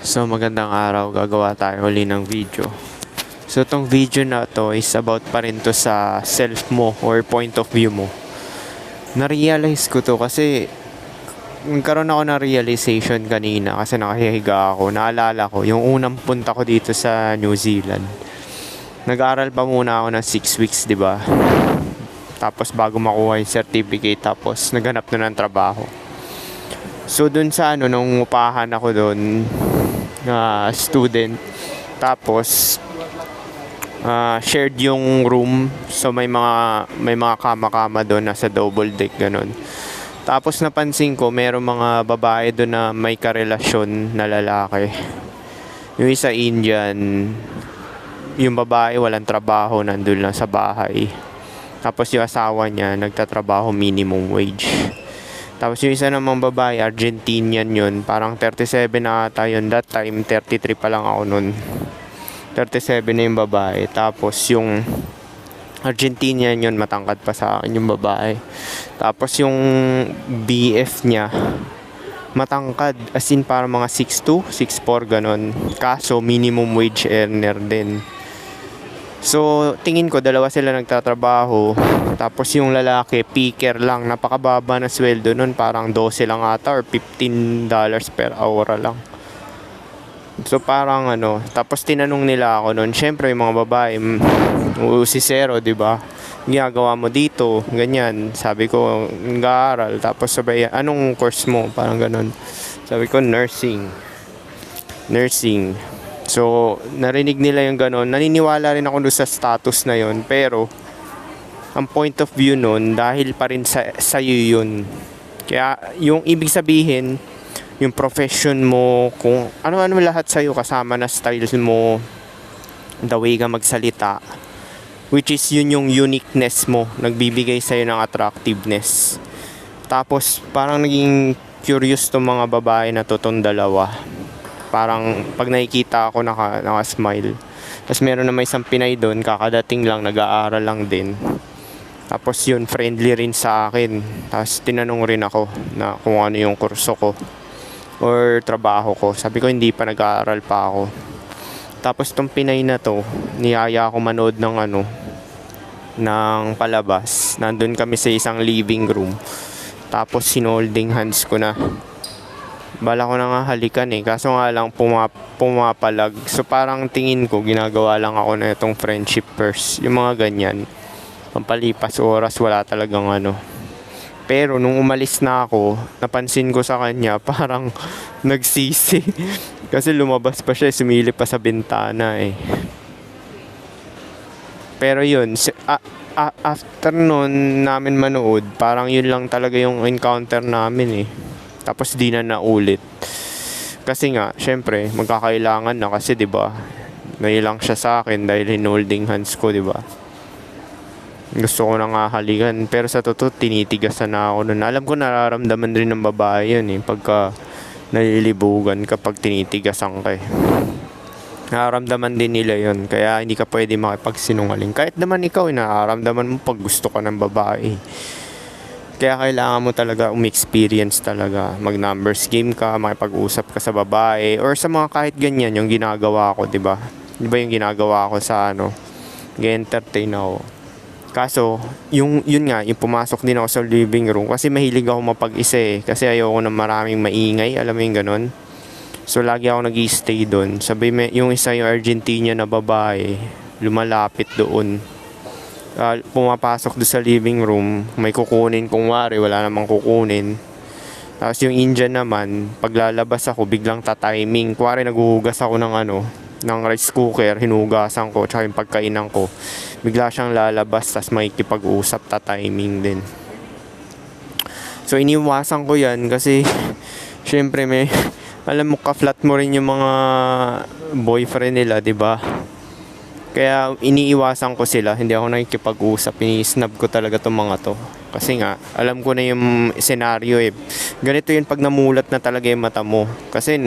So magandang araw, gagawa tayo uli ng video. So tong video na to is about pa rin to sa self mo or point of view mo. Na-realize ko to kasi nagkaroon ako ng realization kanina kasi nakahihiga ako. Naalala ko, yung unang punta ko dito sa New Zealand. Nag-aaral pa muna ako ng 6 weeks, di ba? Tapos bago makuha yung certificate, tapos naghanap na ng trabaho. So dun sa nung upahan ako dun, student, tapos shared yung room, so may mga kama-kama doon, nasa double deck ganun. Tapos napansin ko merong mga babae doon na may karelasyon na lalaki. Yung isa Indian, yung babae walang trabaho, nandun lang sa bahay. Tapos yung asawa niya nagtatrabaho minimum wage. Tapos yung isa namang babae, Argentinian yun. Parang 37 na ata yun. That time, 33 pa lang ako nun. 37 na yung babae. Tapos yung Argentinian yun, matangkad pa sa akin yung babae. Tapos yung BF niya, matangkad. As in, parang mga 6'2", 6'4", ganon. Kaso, minimum wage earner din. So, tingin ko, dalawa sila nagtatrabaho. Tapos yung lalaki, picker lang. Napakababa na sweldo nun. Parang 12 lang ata or $15 per hour lang. So, parang Tapos tinanong nila ako nun. Siyempre, yung mga babae, usisero, diba? Ginagawa mo dito, ganyan. Sabi ko, nag-aaral. Tapos sabay, anong course mo? Parang ganon. Sabi ko, nursing. So, narinig nila yung gano'n. Naniniwala rin ako doon sa status na yon. Pero, ang point of view nun, dahil pa rin sa'yo yun. Kaya, yung ibig sabihin, yung profession mo, kung ano-ano lahat sa'yo, kasama na style mo, the way ka magsalita, which is yun yung uniqueness mo, nagbibigay sa'yo ng attractiveness. Tapos, parang naging curious tong mga babae na tong dalawa. Parang pag nakikita ako naka-smile. Tapos meron na may isang Pinay doon, kakadating lang, nag-aaral lang din. Tapos yun, friendly rin sa akin. Tapos tinanong rin ako na kung ano yung kurso ko or trabaho ko. Sabi ko hindi pa, nag-aaral pa ako. Tapos tong Pinay na to, niyaya ako manood ng palabas. Nandun kami sa isang living room. Tapos sinolding hands ko na. Bala ko na nga halikan kaso nga lang pumapalag. So parang tingin ko ginagawa lang ako na itong friendship first, yung mga ganyan. Pampalipas oras, wala talagang Pero nung umalis na ako, napansin ko sa kanya parang nagsisi. Kasi lumabas pa siya, sumilip pa sa bintana Pero yun, after nun namin manood, parang yun lang talaga yung encounter namin Tapos di na naulit. Kasi nga, syempre, magkakailangan na kasi 'di ba? Nailang siya sa akin dahil hinolding hands ko, 'di ba? Gusto ko na nga halikan, pero sa totoo tinitigasan na ako noon. Alam ko nararamdaman rin ng babae 'yun pagka nalilibugan kapag tinitigasan ka Nararamdaman din nila 'yun, kaya hindi ka pwede makipagsinungaling. Kahit naman ikaw nararamdaman mo pag gusto ka ng babae. Kaya kailangan mo talaga experience talaga. Mag-numbers game ka, makipag-usap ka sa babae, or sa mga kahit ganyan yung ginagawa ko, 'di ba? 'Di ba yung ginagawa ko sa nag-entertain ako. Kaso, yun nga, yung pumasok din ako sa living room kasi mahilig ako mapag-isa kasi ayoko ng maraming maingay, alam mo yung ganun. So, lagi ako nag-i-stay doon. Sabi, yung isa yung Argentinian na babae, lumalapit doon. Pumapasok doon sa living room, may kukunin kung wari, wala namang kukunin. Tapos yung Indian naman, paglalabas ako, biglang tatiming. Kuwari naghuhugas ako ng rice cooker, hinugasan ko, tsaka yung pagkainan ko. Bigla siyang lalabas, tapos makikipag-usap, tatiming din. So iniwasan ko yan kasi, syempre alam mo, ka-flat mo rin yung mga boyfriend nila, diba? Kaya iniiwasan ko sila, hindi ako nakikipag-usap, ini-snub ko talaga tong mga to. Kasi nga, alam ko na yung senaryo Ganito yun pag namulat na talaga yung mata mo. Kasi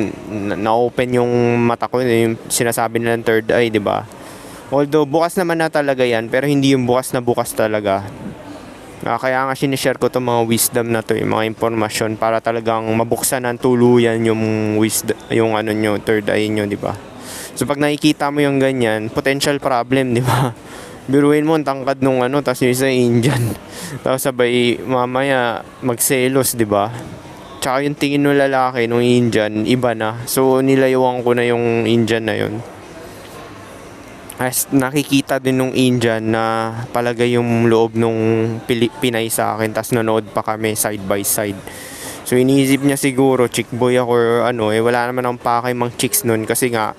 na-open yung mata ko, yung sinasabi nilang third eye, diba? Although bukas naman na talaga yan, pero hindi yung bukas na bukas talaga. Kaya nga sinishare ko itong mga wisdom na to, yung mga impormasyon para talagang mabuksan ng tuluyan yung wisdom, yung ano nyo, third eye nyo, di ba? So pag nakikita mo yung ganyan, potential problem, di ba? Biruin mo ang tangkad nung ano, tapos yung isa Indian. Tapos sabay mamaya magselos, di ba? Tsaka yung tingin ng lalaki nung Indian, iba na. So nilayuan ko na yung Indian na yun. As nakikita din nung Indian na palagay yung loob nung Pinay sa akin, tas nanood pa kami side by side. So iniisip niya siguro chick boy ako or ano, wala naman akong pakay mang chicks nun kasi nga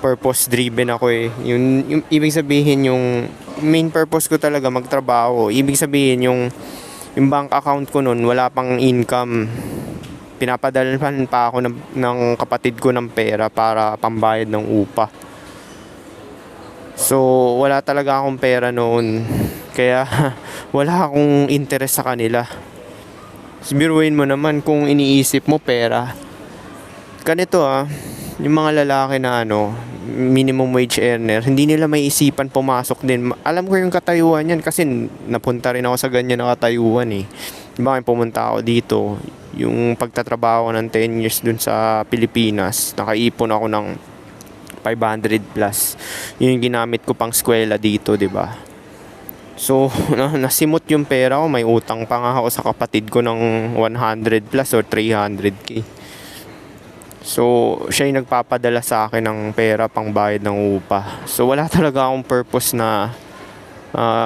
purpose driven ako yung ibig sabihin yung main purpose ko talaga magtrabaho. Ibig sabihin yung bank account ko nun wala pang income, pinapadalhan pa ako ng kapatid ko ng pera para pambayad ng upa. So, wala talaga akong pera noon. Kaya, wala akong interest sa kanila. Biruin mo naman kung iniisip mo pera. Ganito yung mga lalaki na minimum wage earner, hindi nila may isipan pumasok din. Alam ko yung katayuan yan kasi napunta rin ako sa ganyan na katayuan eh. Diba pumunta ako dito, yung pagtatrabaho ng 10 years dun sa Pilipinas, nakaipon ako ng 500 plus. Yun yung ginamit ko pang eskwela dito, 'di ba? So, nasimot yung pera ko, may utang pa nga ako sa kapatid ko ng 100 plus or 300k. So, siya yung nagpapadala sa akin ng pera pang bayad ng upa. So, wala talaga akong purpose na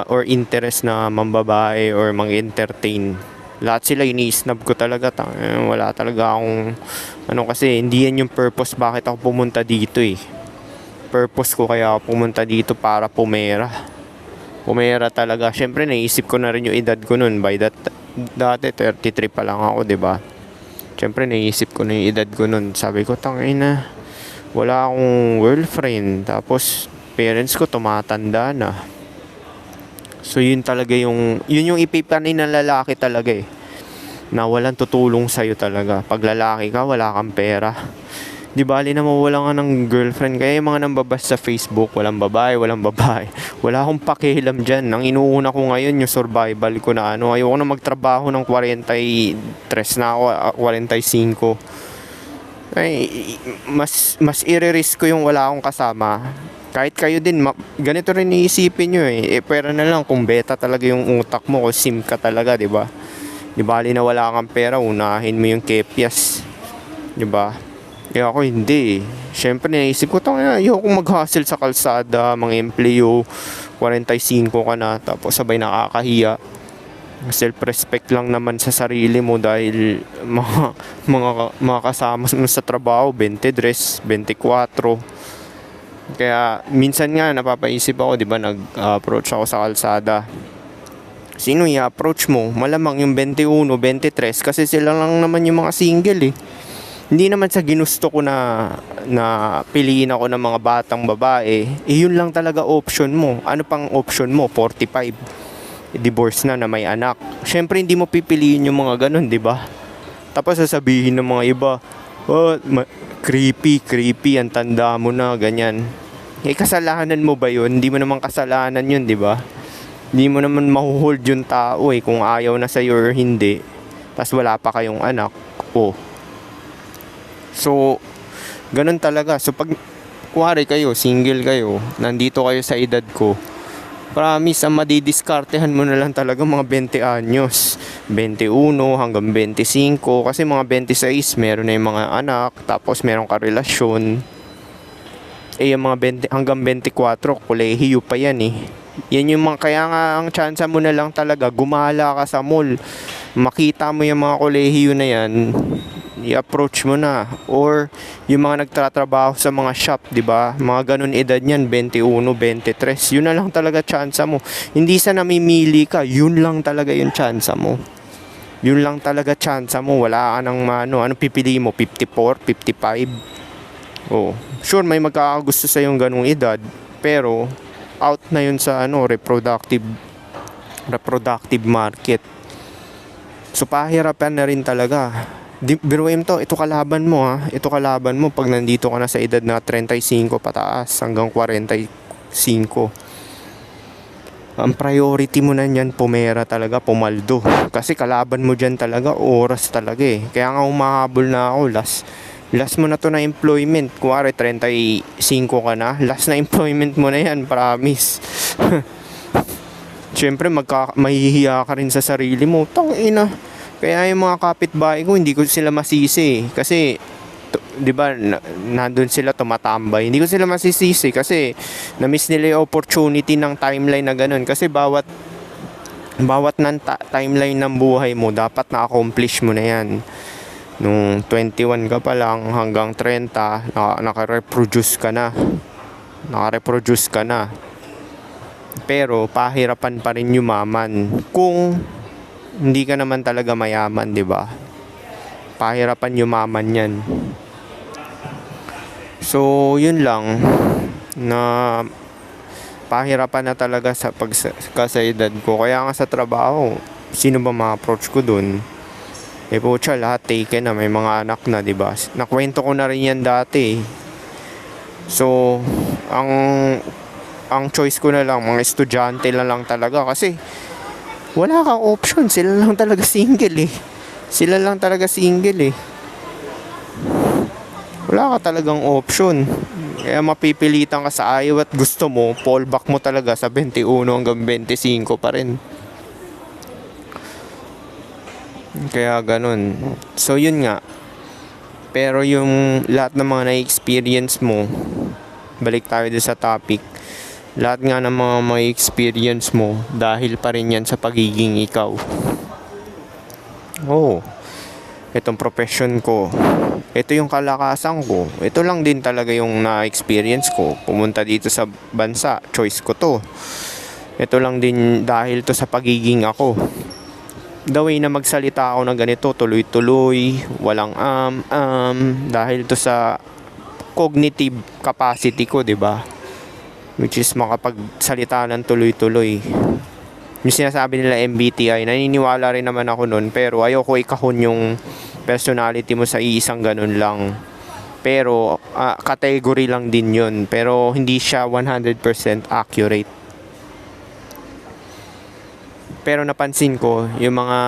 or interest na mambabae or mang-entertain. Lahat sila ini-snub ko talaga. Wala talaga akong kasi hindi yan yung purpose bakit ako pumunta dito eh. Purpose ko kaya ako pumunta dito para pumera talaga. Syempre naisip ko na rin yung edad ko nun. By that dati 33 pa lang ako, 'di ba? Syempre naisip ko na yung edad ko nun. Sabi ko tangina, wala akong girlfriend, tapos parents ko tumatanda na. So yun talaga yung ipipanin ng lalaki talaga eh, na walang tutulong sa'yo talaga. Pag lalaki ka, wala kang pera, di bali na mawala ka ng girlfriend. Kaya yung mga nambabas sa Facebook, walang babae. Wala akong pakialam dyan. Ang inuuna ko ngayon yung survival ko na ayoko na magtrabaho ng 43 na ako, 45. Ay, mas i-risk ko yung wala akong kasama. Kahit kayo din, ganito rin iisipin nyo pera na lang kung beta talaga yung utak mo o sim ka talaga, di ba? Di bali na wala kang pera, unahin mo yung kepyas, di ba? Ako hindi Siyempre naisip ko ayoko mag-hustle sa kalsada, mga empleyo, 45 ka na, tapos sabay nakakahiya. Self-respect lang naman sa sarili mo dahil mga kasama mo sa trabaho 23, 24. Kaya minsan nga napapaisip ako, di ba, nag-approach ako sa kalsada. Sino i-approach mo? Malamang yung 21, 23 kasi sila lang naman yung mga single eh. Hindi naman sa ginusto ko na piliin ako ng mga batang babae. Yun lang talaga option mo. Ano pang option mo? 45. Divorce na may anak. Syempre hindi mo pipiliin yung mga ganun, di ba? Tapos sasabihin ng mga iba, creepy, ang tanda mo na, ganyan. Kasalanan mo ba yun? Hindi mo naman kasalanan yun, di ba? Hindi mo naman mahuhold yung tao kung ayaw na sa'yo or hindi. Tapos wala pa kayong anak. So, ganun talaga. So, pag kuwari kayo, single kayo, nandito kayo sa edad ko, promise, ang madidiskartehan mo na lang talaga mga 20 anyos. 21 hanggang 25. Kasi mga 26, meron na yung mga anak, tapos meron ka relasyon. Yung mga 20 hanggang 24, kolehiyo pa yan eh. Yan yung kaya nga ang tsansa mo na lang talaga, gumala ka sa mall, makita mo yung mga kolehiyo na yan, i-approach mo na. Or yung mga nagtatrabaho sa mga shop, di ba? Mga ganun edad niyan, 21, 23. Yun na lang talaga tsansa mo. Hindi sa namimili ka, yun lang talaga yung tsansa mo. Yun lang talaga tsansa mo. Wala ka ng ano pipili mo? 54, 55. Sure may magkakagusto sa yung ganung edad, pero out na yun sa reproductive market. So pahirapan na rin talaga. Biruin to, ito kalaban mo pag nandito ka na sa edad na 35 pataas hanggang 45. ang priority mo na yan, pumera talaga, pumaldo. Kasi kalaban mo dyan talaga, oras talaga eh. Kaya nga umahabol na ako, last mo na to na employment. Kuwari, 35 ka na, last na employment mo na yan, promise. Siyempre, mahihiya ka rin sa sarili mo. Tangina. Kaya yung mga kapitbahay ko, hindi ko sila masisi. Kasi, di ba, nandun sila tumatambay. Hindi ko sila masisisi kasi na-miss nila yung opportunity ng timeline na ganun. Kasi bawat timeline ng buhay mo, dapat na-accomplish mo na yan. Nung 21 ka pa lang hanggang 30, naka-reproduce ka na. Pero pahirapan pa rin yumaman kung hindi ka naman talaga mayaman, di ba? Pahirapan yumaman yan. So, yun lang na pahirapan na talaga sa pagkasaedad ko. Kaya nga sa trabaho, sino ba ma-approach ko dun? Pucha, lahat taken na, may mga anak na, di ba? Nakwento ko na rin yan dati. So, ang choice ko na lang, mga estudyante na lang talaga kasi wala kang option. Sila lang talaga single eh. Wala ka talagang option. Kaya mapipilitan ka sa ayaw at gusto mo, fallback mo talaga sa 21 hanggang 25 pa rin. Kaya ganun. So yun nga. Pero yung lahat ng mga na-experience mo, balik tayo sa topic, lahat nga ng mga may experience mo, dahil pa rin yan sa pagiging ikaw. Itong profession ko, ito yung kalakasan ko, ito lang din talaga yung na-experience ko. Pumunta dito sa bansa, choice ko to. Ito lang din dahil to sa pagiging ako. The way na magsalita ako ng ganito, tuloy-tuloy, walang dahil to sa cognitive capacity ko, di ba? Which is makapagsalita ng tuloy-tuloy. Yung sinasabi nila MBTI, naniniwala rin naman ako nun, pero ayoko ikahon yung personality mo sa iisang ganun lang. Pero category lang din yun, pero hindi siya 100% accurate. Pero napansin ko yung mga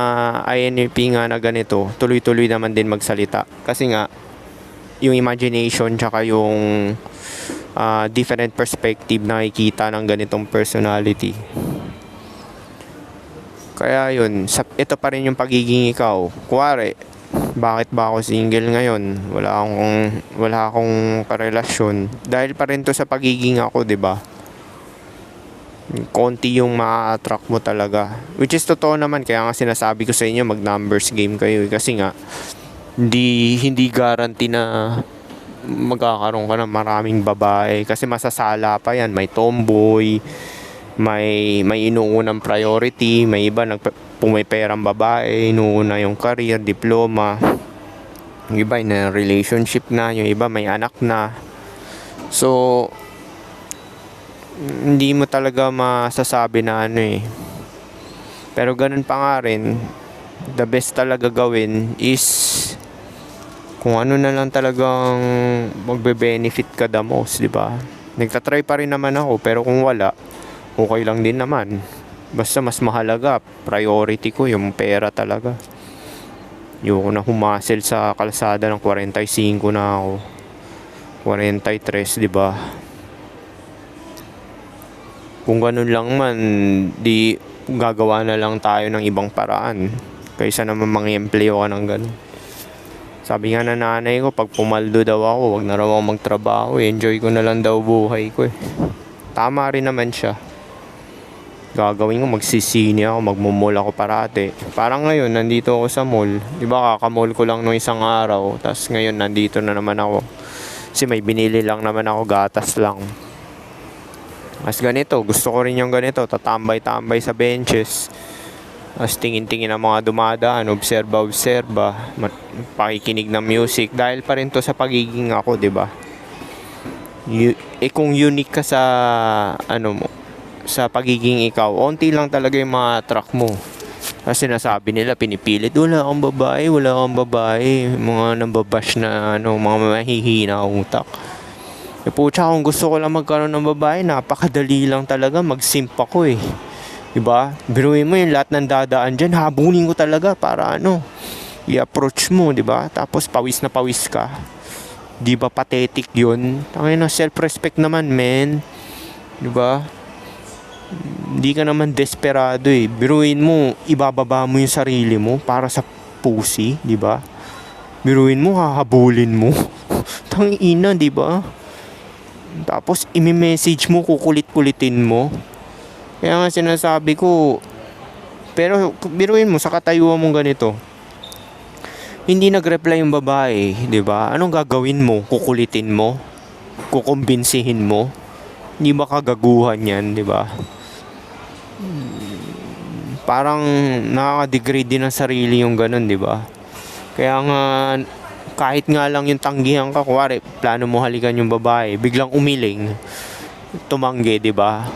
INFP nga na ganito, tuloy-tuloy naman din magsalita kasi nga yung imagination tsaka yung different perspective na nakikita ng ganitong personality. Kaya yun, ito pa rin yung pagiging ikaw. Kuwari, bakit ba ako single ngayon? Wala akong karelasyon. Dahil pa rin to sa pagiging ako, 'di ba? Konti yung ma-attract mo talaga. Which is totoo naman, kaya nga sinasabi ko sa inyo, mag-numbers game kayo kasi nga hindi guarantee na magkakaroon ka ng maraming babae kasi masasala pa yan. May tomboy, may inuunang priority, may iba pumiperang babae, inuuna yung career, diploma, yung iba na relationship na, yung iba may anak na. So hindi mo talaga masasabi na pero ganun pa nga rin, the best talaga gawin is kung ano na lang talagang magbe-benefit ka the most, di ba? Nagtatry pa rin naman ako, pero kung wala, okay lang din naman. Basta mas mahalaga, priority ko yung pera talaga. Yung na humasel sa kalsada ng 45 na ako, 43, di ba? Kung ganun lang man, di gagawa na lang tayo ng ibang paraan kaysa naman mang-empleo ka ng ganun. Sabi nga na nanay ko, pag pumaldo daw ako, wag na raw ako magtrabaho, enjoy ko na lang daw buhay ko eh. Tama rin naman siya. Gagawin ko, magsisini ako, magmumall ako parati. Parang ngayon, nandito ako sa mall. Di ba kakamall ko lang nung isang araw, tas ngayon nandito na naman ako. Kasi may binili lang naman ako, gatas lang. Mas ganito, gusto ko rin yung ganito, tatambay-tambay sa benches. As tingin-tingin ang mga dumadaan, obserba, pakikinig ng music. Dahil pa rin to sa pagiging ako, di ba? Kung unique ka sa sa pagiging ikaw, onti lang talaga yung mga track mo. Kasi nasabi nila, pinipilit, wala akong babae, mga nambabash na mga mahihina ang utak. Pucha, kung gusto ko lang magkaroon ng babae, napakadali lang talaga, mag-simp ako eh. Diba? Biruin mo yung lahat ng dadaan dyan, habulin ko talaga para i-approach mo, diba? Tapos pawis na pawis ka. Di ba pathetic yun? Tangina, self-respect naman, men. Diba? Hindi ka naman desperado eh. Biruin mo, ibababa mo yung sarili mo para sa pussy, diba? Biruin mo, hahabulin mo. Tangina, diba? Tapos, imi-message mo, kukulit-kulitin mo. Kaya nga sinasabi ko, pero biruin mo, sa katayuan mong ganito, hindi nag-reply yung babae, di ba? Anong gagawin mo? Kukulitin mo? Kukumbinsihin mo? Hindi ba kagaguhan yan, di ba? Parang nakaka-degrade din ng sarili yung ganun, di ba? Kaya nga, kahit nga lang yung tanggihan ka, kuwari, plano mo halikan yung babae, biglang umiling, tumanggi, di ba?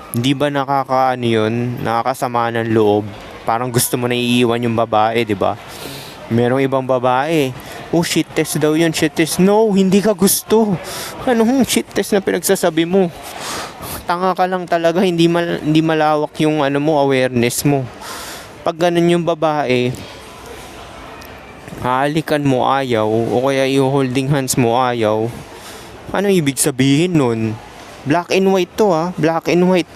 Hindi ba nakakasama ng loob? Parang gusto mo na iiwan yung babae, di ba? Merong ibang babae, oh shit test daw yun, shit test. No, hindi ka gusto. Anong shit test na pinagsasabi mo? Tanga ka lang talaga, hindi malawak yung awareness mo. Pag ganun yung babae, halikan mo ayaw, o kaya i-holding hands mo ayaw. Ano ibig sabihin nun? Black and white to black and white.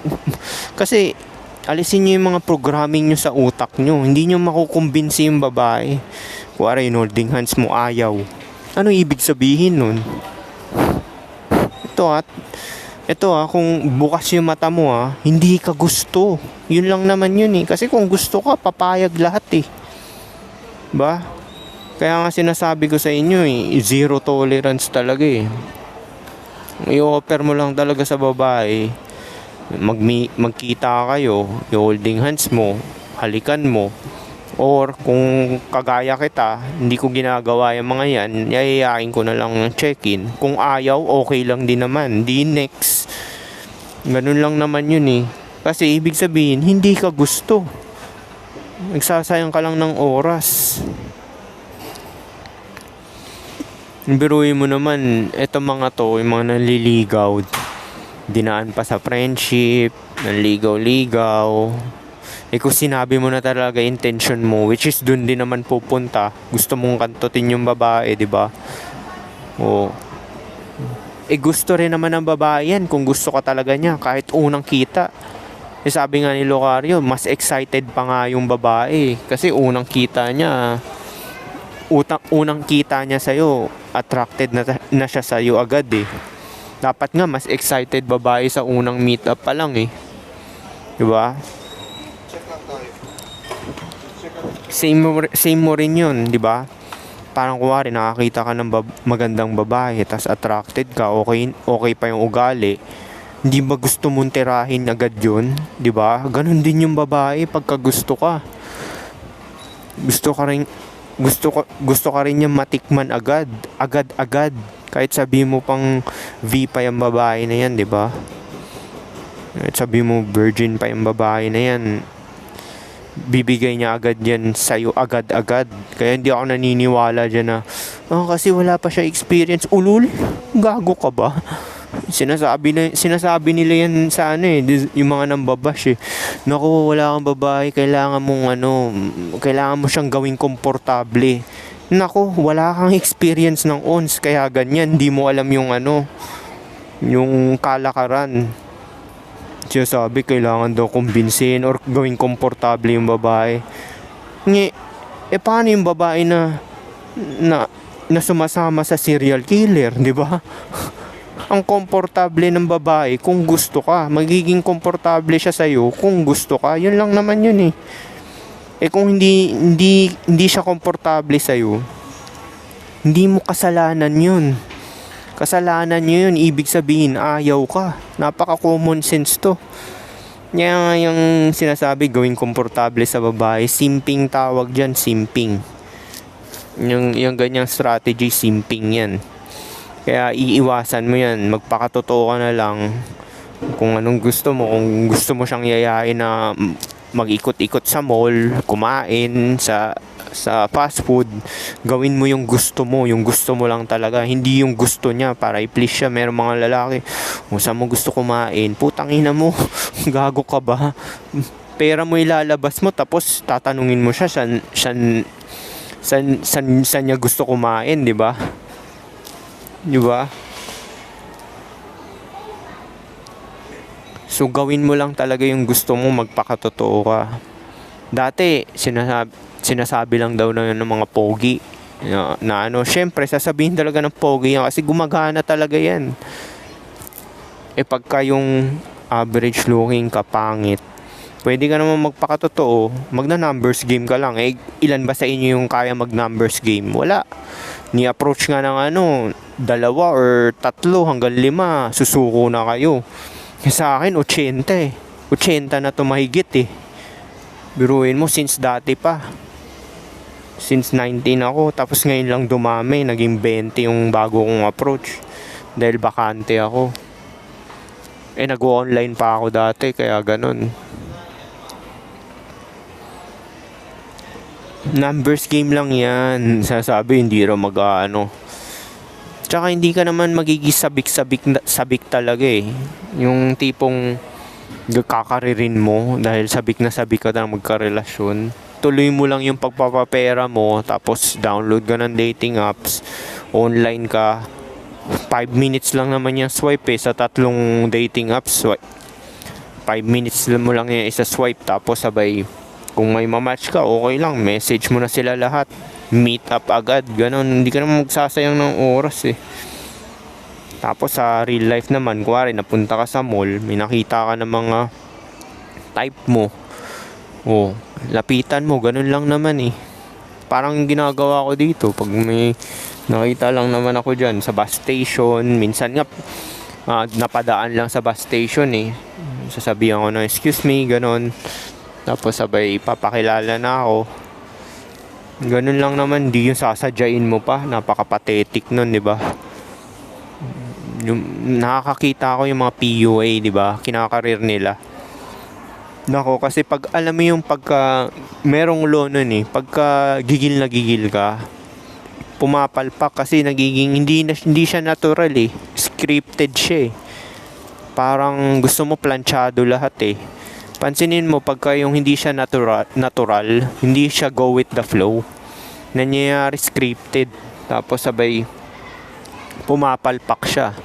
Kasi alisin nyo yung mga programming nyo sa utak nyo. Hindi nyo makukumbinsi yung babae. Kuwari yung holding hands mo ayaw. Ano ibig sabihin nun? Ito kung bukas yung mata mo hindi ka gusto. Yun lang naman yun eh. Kasi kung gusto ka, papayag lahat eh. Ba? Kaya nga sinasabi ko sa inyo zero tolerance talaga eh. I-offer mo lang talaga sa babae, magkita kayo, i-holding hands mo, halikan mo, or kung kagaya kita, hindi ko ginagawa yung mga yan, yayayain ko na lang ng check-in. Kung ayaw, okay lang din naman, di next. Ganun lang naman yun eh. Kasi ibig sabihin, hindi ka gusto. Nagsasayang ka lang ng oras. Biruin mo naman, eto mga to, yung mga nanliligaw, dinaan pa sa friendship, nanligaw-ligaw. Kung sinabi mo na talaga intention mo, which is dun din naman pupunta, gusto mong kantutin yung babae, di ba? Gusto rin naman ng babae yan kung gusto ka talaga niya, kahit unang kita. Sabi nga ni Locario, mas excited pa nga yung babae, kasi unang kita niya sa'yo, attracted na siya sa'yo agad eh. Dapat nga mas excited babae sa unang meet up pa lang eh. Diba? Same mo rin yun, diba? Parang kuwari nakakita ka ng magandang babae, tas attracted ka, okay pa yung ugali. Hindi ba gusto mong tirahin agad yun? Diba? Ganun din yung babae pagka gusto ka. Gusto ka rin niya matikman agad. Kahit sabi mo pang V pa yung babae na yan, di ba? Kahit sabi mo virgin pa yung babae na yan, bibigay niya agad yan sa'yo agad-agad. Kaya hindi ako naniniwala dyan na kasi wala pa siya experience. Ulul, gago ka ba? Sinasabi nila yan sa yung mga nambabash eh. Naku, wala kang babae, kailangan mo siyang gawing komportable. Naku, wala kang experience ng ons, kaya ganyan, hindi mo alam yung kalakaran. Sinasabi, kailangan daw kumbinsin or gawing komportable yung babae. Paano yung babae na sumasama sa serial killer, di ba? Ang komportable ng babae kung gusto ka. Magiging komportable siya sa'yo kung gusto ka. Yun lang naman yun eh. Kung hindi siya komportable sa'yo, hindi mo kasalanan yun. Kasalanan nyo yun. Ibig sabihin, ayaw ka. Napaka-common sense to. Kaya yung sinasabi, gawing komportable sa babae, simping tawag dyan, simping. Yung ganyang strategy, simping yan. Kaya iiwasan mo yan, magpakatotoo ka na lang kung anong gusto mo. Kung gusto mo siyang yayain na mag-ikot-ikot sa mall, kumain sa fast food, gawin mo yung gusto mo lang talaga, hindi yung gusto niya para i-please siya. Merong mga lalaki, saan mo gusto kumain, putang ina mo, gago ka ba? pera mo ilalabas mo, tapos tatanungin mo siya saan niya gusto kumain, di ba? Di ba? So gawin mo lang talaga yung gusto mo, magpakatotoo ka. Dati sinasabi lang daw ng mga pogi na ano, syempre sasabihin talaga ng pogi yan kasi gumagana talaga yan. Pagka yung average looking ka, pangit, pwede ka naman magpakatotoo, magna-numbers game ka lang. Ilan ba sa inyo yung kaya mag-numbers game? Wala. Ni-approach nga ng 2 or 3 hanggang 5, susuko na kayo. Sa akin, 80 na to mahigit Biruin mo, since dati pa. Since 19 ako, tapos ngayon lang dumami, naging 20 yung bago kong approach. Dahil bakante ako. Nag-online pa ako dati, kaya ganun. Numbers game lang yan. Sasabi, hindi raw Tsaka hindi ka naman magiging sabik talaga Yung tipong kakaririn mo dahil sabik na sabik ka na magkarelasyon. Tuloy mo lang yung pagpapapera mo, tapos download ka ng dating apps, online ka. 5 minutes lang naman yung swipe sa 3 dating apps. 5 minutes mo lang yung isa swipe, tapos sabay kung may mamatch ka, okay lang, message mo na sila lahat, meet up agad, ganun. Hindi ka naman magsasayang ng oras Tapos sa real life naman, kuwari napunta ka sa mall, may nakita ka ng mga type mo, lapitan mo, ganun lang naman Parang ginagawa ko dito pag may nakita lang naman ako dyan sa bus station. Minsan nga napadaan lang sa bus station sasabihan ko na excuse me, ganun, tapos sabay papakilala na ako. Ganun lang naman, di yung sasadyain mo pa. Napaka-pathetic nun, di ba? Nakakakita ako yung mga PUA, di ba? Kinakarir nila. Nako, kasi pag alam mo yung pagka merong law nun pagka gigil na gigil ka, pumapalpak kasi nagiging hindi siya natural scripted siya Parang gusto mo planchado lahat Pansinin mo pagka yung hindi siya natural, hindi siya go with the flow, nangyayari scripted, tapos sabay pumapalpak siya.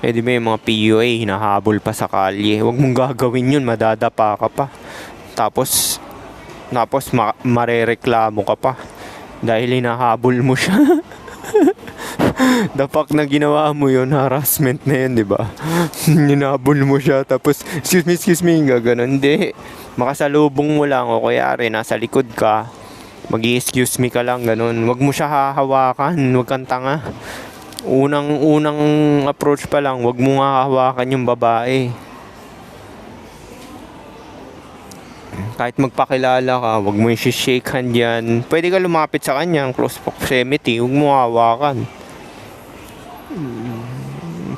Di ba yung mga PUA hinahabol pa sa kalye? Huwag mong gagawin yun, madadapa ka pa. Tapos marereklamo ka pa dahil hinahabol mo siya. Dapat na ginawa mo yun, harassment na yun, di ba? Hinabol mo siya, tapos excuse me, gaganon. Hindi, makasalubong mo lang, o kaya nasa likod ka, mag-excuse me ka lang, ganun. Wag mo siya hahawakan, wag kang tanga. Unang approach pa lang, wag mo nga hahawakan yung babae. Kahit magpakilala ka, wag mo yung shake hand yan. Pwede ka lumapit sa kanya, close proximity, wag mo hawakan.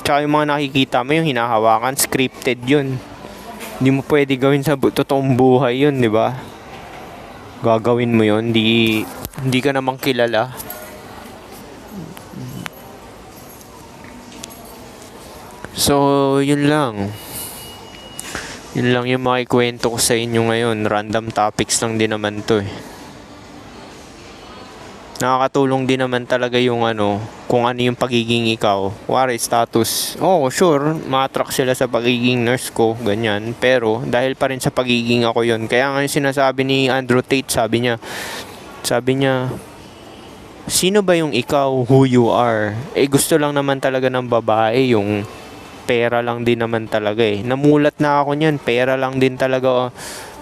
Tsaka yung mga nakikita mo, yung hinahawakan, scripted yun. Hindi mo pwede gawin sa totoong buhay yun, di ba? Gagawin mo yun, hindi ka namang kilala. So, yun lang. Yun lang yung makikwento ko sa inyo ngayon. Random topics lang din naman to Nakakatulong din naman talaga yung kung ano yung pagiging ikaw. Kuwari, status. Sure, ma-attract sila sa pagiging nurse ko, ganyan. Pero, dahil pa rin sa pagiging ako yun. Kaya nga yung sinasabi ni Andrew Tate, sabi niya, sino ba yung ikaw, who you are? Gusto lang naman talaga ng babae yung pera lang din naman talaga Namulat na ako niyan, pera lang din talaga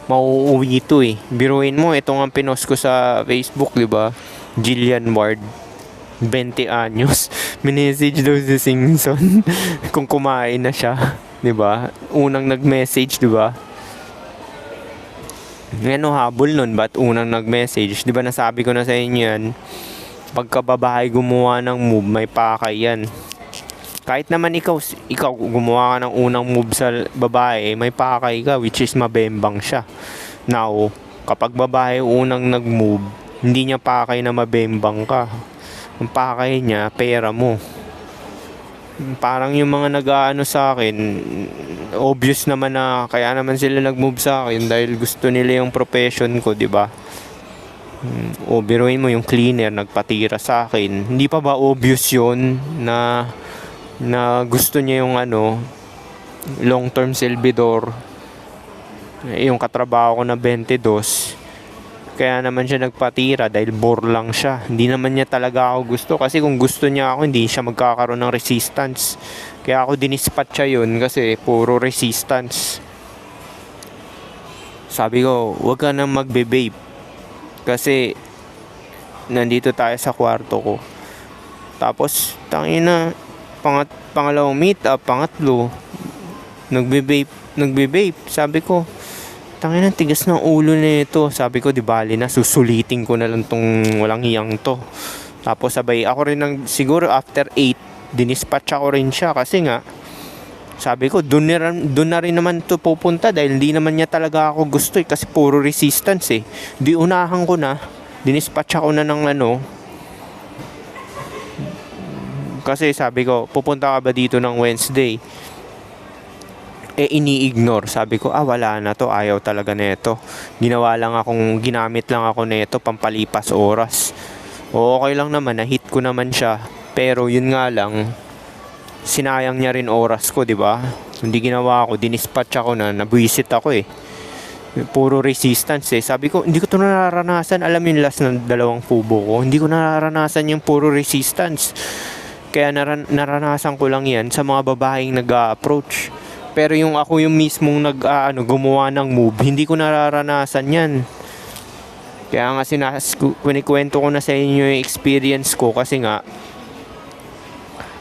mauuwi ito Biruin mo, ito nga pinost ko sa Facebook, di ba? Jillian Ward, 20 anyos. Minessage daw si Singson kung kumain na siya, di ba? Unang nag-message, di ba? Habol nun, ba't unang nag-message? Di ba nasabi ko na sa inyo yan? Pagka babae gumawa ng move, may pakay yan. Kahit naman ikaw gumawa ka ng unang move sa babae, may pakay ka, which is mabembang siya. Now, kapag babae unang nag-move, hindi niya pakay na mabembang ka. Ang pakay niya, pera mo. Parang yung mga nag-aano sa akin, obvious naman na kaya naman sila nag-move sa akin dahil gusto nila yung profession ko, di ba? O biruin mo yung cleaner nagpatira sa akin. Hindi pa ba obvious yun na gusto niya yung long-term servidor, yung katrabaho ko na 22. Kaya naman siya nagpatira dahil bore lang siya. Hindi naman niya talaga ako gusto. Kasi kung gusto niya ako, hindi siya magkakaroon ng resistance. Kaya ako dinispat siya yun kasi puro resistance. Sabi ko, huwag ka nang magbe-vape. Kasi nandito tayo sa kwarto ko. Tapos, tangina, pangalawang meet up, pangatlo, nagbe-vape. Sabi ko, tangina, tigas ng ulo nito. Sabi ko, di bali na, susulitin ko na lang tong walang hiyang to. Tapos sabay, ako rin siguro after 8, dinispatch ako rin siya. Kasi nga, sabi ko, dun na rin naman to pupunta dahil hindi naman niya talaga ako gusto kasi puro resistance eh. Di unahan ko na, dinispatch ako na ng kasi sabi ko, pupunta ka ba dito ng Wednesday? Ini-ignore. Sabi ko, wala na to, ayaw talaga nito. Ginamit lang ako nito pampalipas oras. Okay lang naman, na-hit ko naman siya. Pero yun nga lang, sinayang niya rin oras ko, di ba? Hindi ginawa ko, dinispatch ako nabuisit ako eh. Puro resistance eh. Sabi ko, hindi ko to nararanasan. Alam yung last ng 2 kubo ko, hindi ko nararanasan yung puro resistance. Kaya naranasan ko lang yan sa mga babaeng nag-a-approach. Pero yung ako yung mismong gumawa ng move, hindi ko nararanasan yan. Kaya nga kunikwento ko na sa inyo yung experience ko kasi nga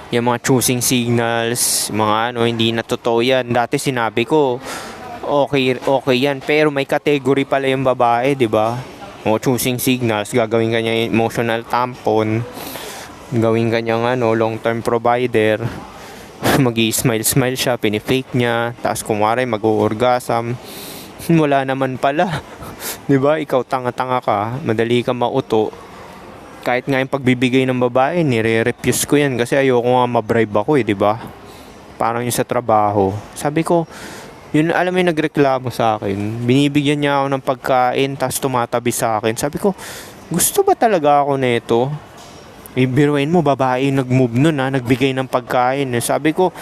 yung mga choosing signals, mga hindi na totoo yan. Dati sinabi ko, okay yan, pero may category pala yung babae, di ba? O choosing signals, gagawin kanya emotional tampon, gawin kanyang long-term provider. Mag-i-smile siya, pinifake niya, tapos kumare mag-orgasm. Wala naman pala. 'Di ba? Ikaw tanga-tanga ka, madali ka mauto. Kahit nga yung pagbibigay ng babae, nire-refuse ko yan kasi ayoko nga ma-bribe ako 'di ba? Parang yung sa trabaho. Sabi ko, yun alam mo yung nagreklamo sa akin. Binibigyan niya ako ng pagkain, tapos tumatabi sa akin. Sabi ko, gusto ba talaga ako nito? Ibiruin mo, babae nag-move nun nagbigay ng pagkain. Sabi ko,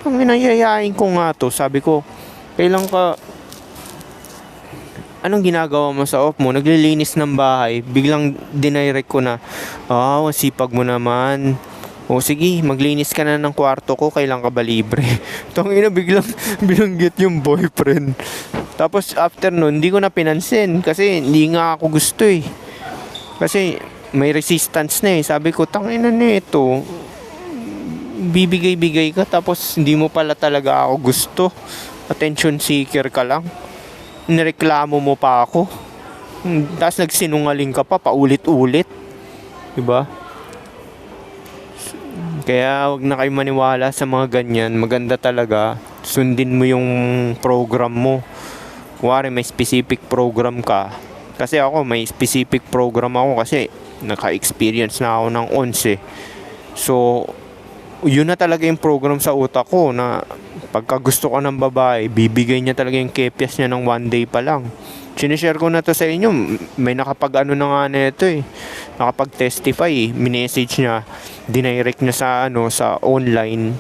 pang minayayain ko nga to. Sabi ko, kailan ka, anong ginagawa mo sa off mo? Naglilinis ng bahay. Biglang dinirect ko na, sipag mo naman. O sige, maglinis ka na ng kwarto ko, kailan ka ba libre? Tangina, biglang binanggit yung boyfriend. Tapos after nun, hindi ko na pinansin kasi hindi nga ako gusto eh. Kasi may resistance na eh. Sabi ko, tangina nito, bibigay-bigay ka tapos hindi mo pala talaga ako gusto. Attention seeker ka lang. Nireklamo mo pa ako. Tapos nagsinungaling ka pa paulit-ulit. Diba? Kaya wag na kayo maniwala sa mga ganyan. Maganda talaga, sundin mo yung program mo. Kuwari may specific program ka. Kasi ako may specific program ako kasi naka-experience na ako ng 11. So, yun na talaga yung program sa utak ko na pagka gusto ko ng babae, bibigay niya talaga yung KPIs niya ng 1 day pa lang. Sinishare ko na to sa inyo. May nakapag-ano na nga nito eh. Nakapag-testify eh. Minessage niya, dinirect niya sa online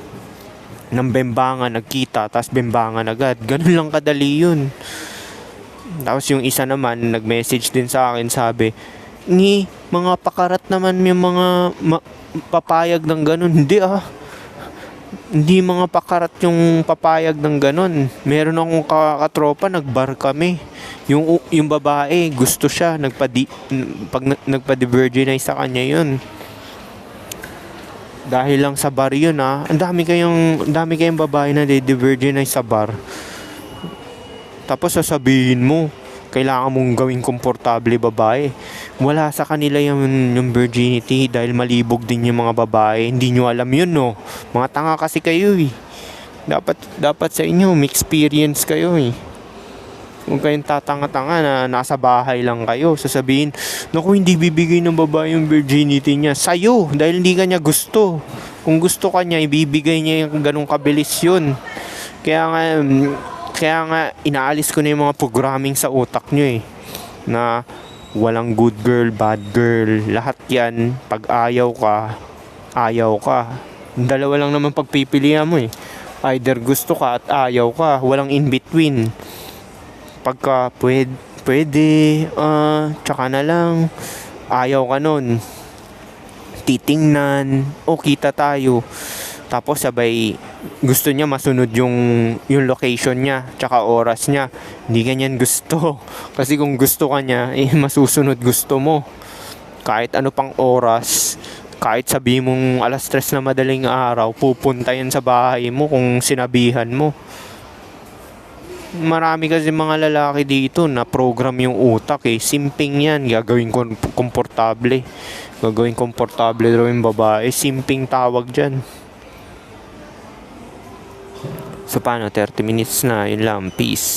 ng bembangan, nagkita, tapos bembangan agad. Ganun lang kadali yun. Tapos yung isa naman, nag-message din sa akin, sabi, mga pakarat naman yung mga papayag ng ganun. Hindi mga pakarat yung papayag ng ganun. Meron akong katropa, nagbar kami. Yung babae, gusto siya, pag nagpa-diverginize sa kanya yun. Dahil lang sa bar yun Ang dami kayong babae na diverginize sa bar. Tapos sasabihin mo, kailangan mong gawing komportable babae. Wala sa kanila yung virginity dahil malibog din yung mga babae. Hindi nyo alam yun, no? Mga tanga kasi kayo eh. Dapat sa inyo, may experience kayo eh. Huwag kayong tatanga-tanga na nasa bahay lang kayo. Sasabihin, naku, hindi bibigay ng babae yung virginity niya. Sa'yo, dahil hindi ka niya gusto. Kung gusto ka niya, ibibigay niya yung ganong kabilis yun. Kaya nga, kaya nga inaalis ko na yung mga programming sa utak nyo eh. Na walang good girl, bad girl. Lahat yan, pag ayaw ka, ayaw ka. Dalawa lang naman pagpipilian mo eh. Either gusto ka at ayaw ka. Walang in between. Pagka pwede, tsaka na lang. Ayaw ka nun. Titingnan. O kita tayo. Tapos sabay gusto niya masunod yung location niya tsaka oras niya. Hindi ganyan gusto. Kasi kung gusto ka niya, masusunod gusto mo. Kahit ano pang oras, kahit sabi mong alas 3 na madaling araw, pupunta yan sa bahay mo kung sinabihan mo. Marami kasi mga lalaki dito na program yung utak eh. Simping yan, gagawin komportable. Gagawin komportable daw yung babae. Simping tawag dyan. So paano, 30 minutes na, yun lang, peace.